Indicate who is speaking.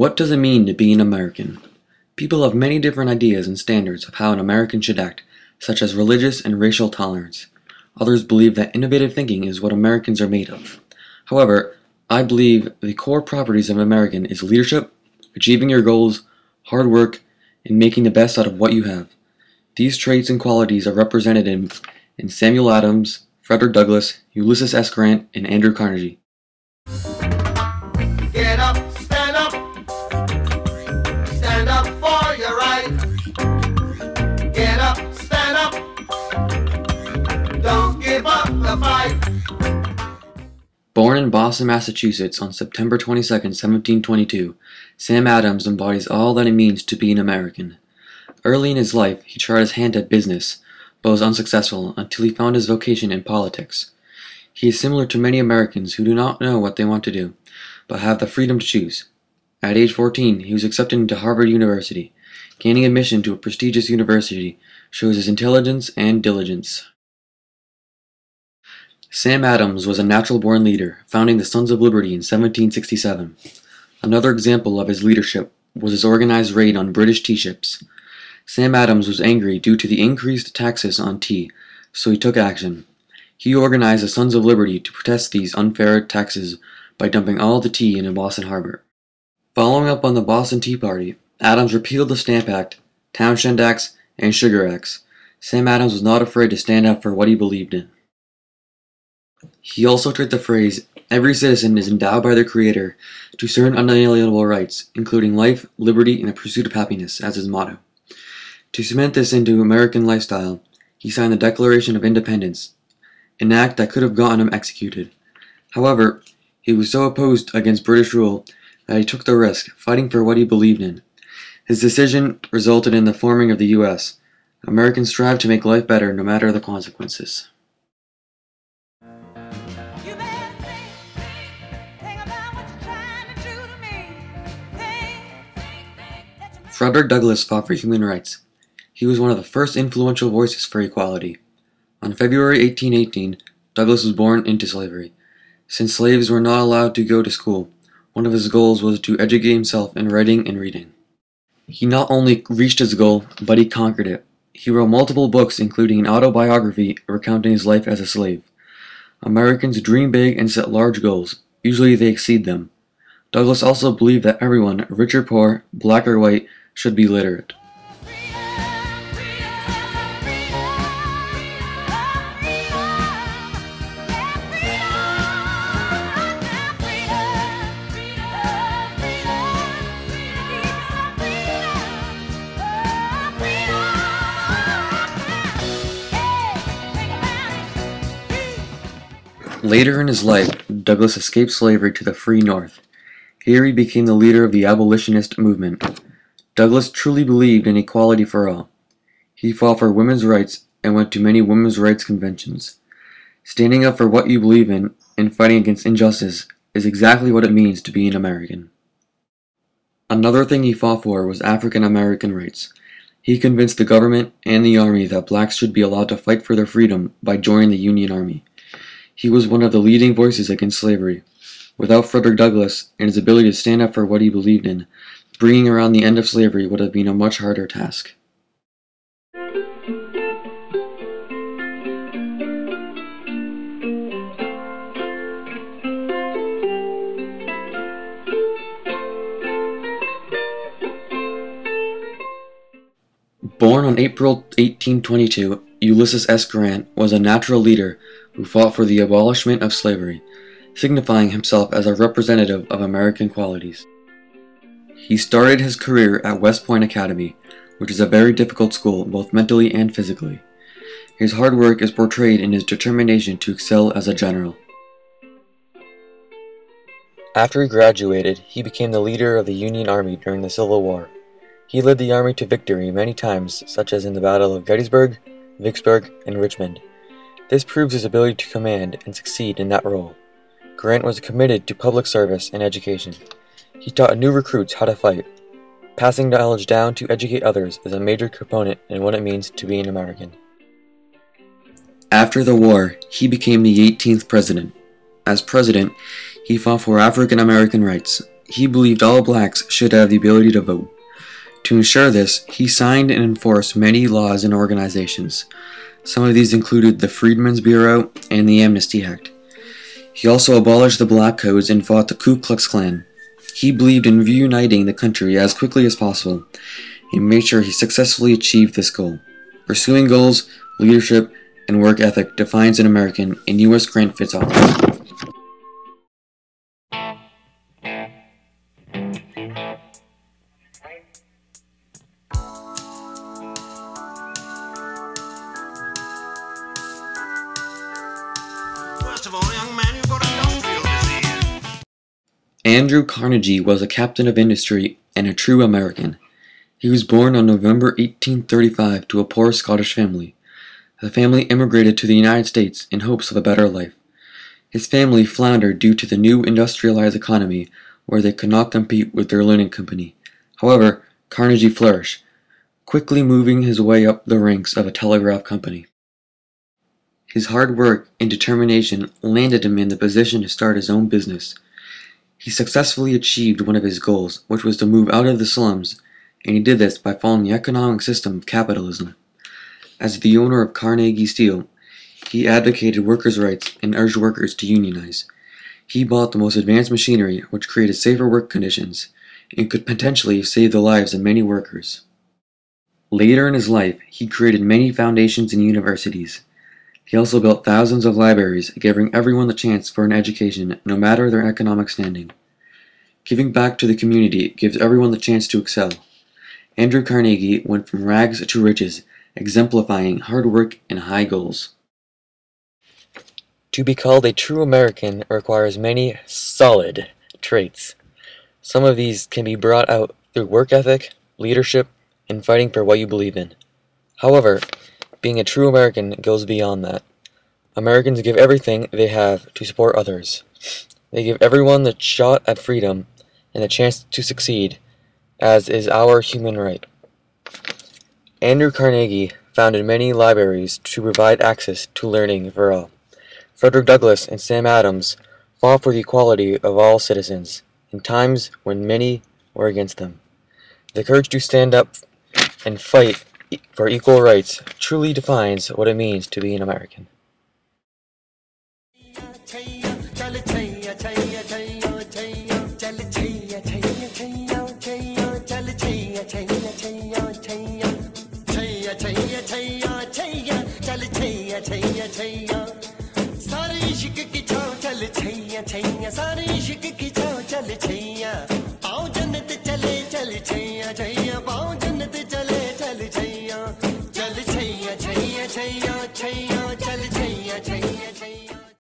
Speaker 1: What does it mean to be an American? People have many different ideas and standards of how an American should act, such as religious and racial tolerance. Others believe that innovative thinking is what Americans are made of. However, I believe the core properties of an American is leadership, achieving your goals, hard work, and making the best out of what you have. These traits and qualities are represented in Samuel Adams, Frederick Douglass, Ulysses S. Grant, and Andrew Carnegie.
Speaker 2: Get up, stand up for your right. Get up, stand up, don't give up the fight.
Speaker 1: Born in Boston, Massachusetts on September 22, 1722, Sam Adams embodies all that it means to be an American. Early in his life, he tried his hand at business, but was unsuccessful until he found his vocation in politics. He is similar to many Americans who do not know what they want to do, but have the freedom to choose. At age 14, he was accepted into Harvard University. Gaining admission to a prestigious university shows his intelligence and diligence. Sam Adams was a natural-born leader, founding the Sons of Liberty in 1767. Another example of his leadership was his organized raid on British tea ships. Sam Adams was angry due to the increased taxes on tea, so he took action. He organized the Sons of Liberty to protest these unfair taxes by dumping all the tea in Boston Harbor. Following up on the Boston Tea Party, Adams repealed the Stamp Act, Townshend Acts, and Sugar Acts. Sam Adams was not afraid to stand up for what he believed in. He also took the phrase, "Every citizen is endowed by their Creator to certain unalienable rights, including life, liberty, and the pursuit of happiness," as his motto. To cement this into American lifestyle, he signed the Declaration of Independence, an act that could have gotten him executed. However, he was so opposed against British rule that he took the risk, fighting for what he believed in. His decision resulted in the forming of the U.S. Americans strive to make life better no matter the consequences. Frederick Douglass fought for human rights. He was one of the first influential voices for equality. On February 1818, Douglass was born into slavery. Since slaves were not allowed to go to school, one of his goals was to educate himself in writing and reading. He not only reached his goal, but he conquered it. He wrote multiple books, including an autobiography recounting his life as a slave. Americans dream big and set large goals. Usually they exceed them. Douglass also believed that everyone, rich or poor, black or white, should be literate. Later in his life, Douglass escaped slavery to the free North. Here he became the leader of the abolitionist movement. Douglass truly believed in equality for all. He fought for women's rights and went to many women's rights conventions. Standing up for what you believe in and fighting against injustice is exactly what it means to be an American. Another thing he fought for was African American rights. He convinced the government and the army that blacks should be allowed to fight for their freedom by joining the Union Army. He was one of the leading voices against slavery. Without Frederick Douglass and his ability to stand up for what he believed in, bringing around the end of slavery would have been a much harder task. Born on April 1822, Ulysses S. Grant was a natural leader who fought for the abolishment of slavery, signifying himself as a representative of American qualities. He started his career at West Point Academy, which is a very difficult school both mentally and physically. His hard work is portrayed in his determination to excel as a general. After he graduated, he became the leader of the Union Army during the Civil War. He led the army to victory many times, such as in the Battle of Gettysburg, Vicksburg, and Richmond. This proves his ability to command and succeed in that role. Grant was committed to public service and education. He taught new recruits how to fight. Passing knowledge down to educate others is a major component in what it means to be an American. After the war, he became the 18th president. As president, he fought for African American rights. he believed all blacks should have the ability to vote. To ensure this, he signed and enforced many laws and organizations. Some of these included the Freedmen's Bureau and the Amnesty Act. He also abolished the Black Codes and fought the Ku Klux Klan. He believed in reuniting the country as quickly as possible and made sure he successfully achieved this goal. Pursuing goals, leadership, and work ethic defines an American, and U.S. Grant fits all.
Speaker 2: First of all, young man, you've got industrial disease.
Speaker 1: Andrew Carnegie was a captain of industry and a true American. He was born on November 1835 to a poor Scottish family. The family immigrated to the United States in hopes of a better life. His family floundered due to the new industrialized economy where they could not compete with their linen company. However, Carnegie flourished, quickly moving his way up the ranks of a telegraph company. His hard work and determination landed him in the position to start his own business. He successfully achieved one of his goals, which was to move out of the slums, and he did this by following the economic system of capitalism. As the owner of Carnegie Steel, he advocated workers' rights and urged workers to unionize. He bought the most advanced machinery, which created safer work conditions, and could potentially save the lives of many workers. Later in his life, he created many foundations and universities. He also built thousands of libraries, giving everyone the chance for an education, no matter their economic standing. Giving back to the community gives everyone the chance to excel. Andrew Carnegie went from rags to riches, exemplifying hard work and high goals. To be called a true American requires many solid traits. Some of these can be brought out through work ethic, leadership, and fighting for what you believe in. However, being a true American goes beyond that. Americans give everything they have to support others. They give everyone the shot at freedom and the chance to succeed, as is our human right. Andrew Carnegie founded many libraries to provide access to learning for all. Frederick Douglass and Sam Adams fought for the equality of all citizens in times when many were against them. The courage to stand up and fight for equal rights truly defines what it means to be an American.
Speaker 2: सारे इश्क की छाव चल छैया आओ जन्नत चले चल छैया छैया पाओ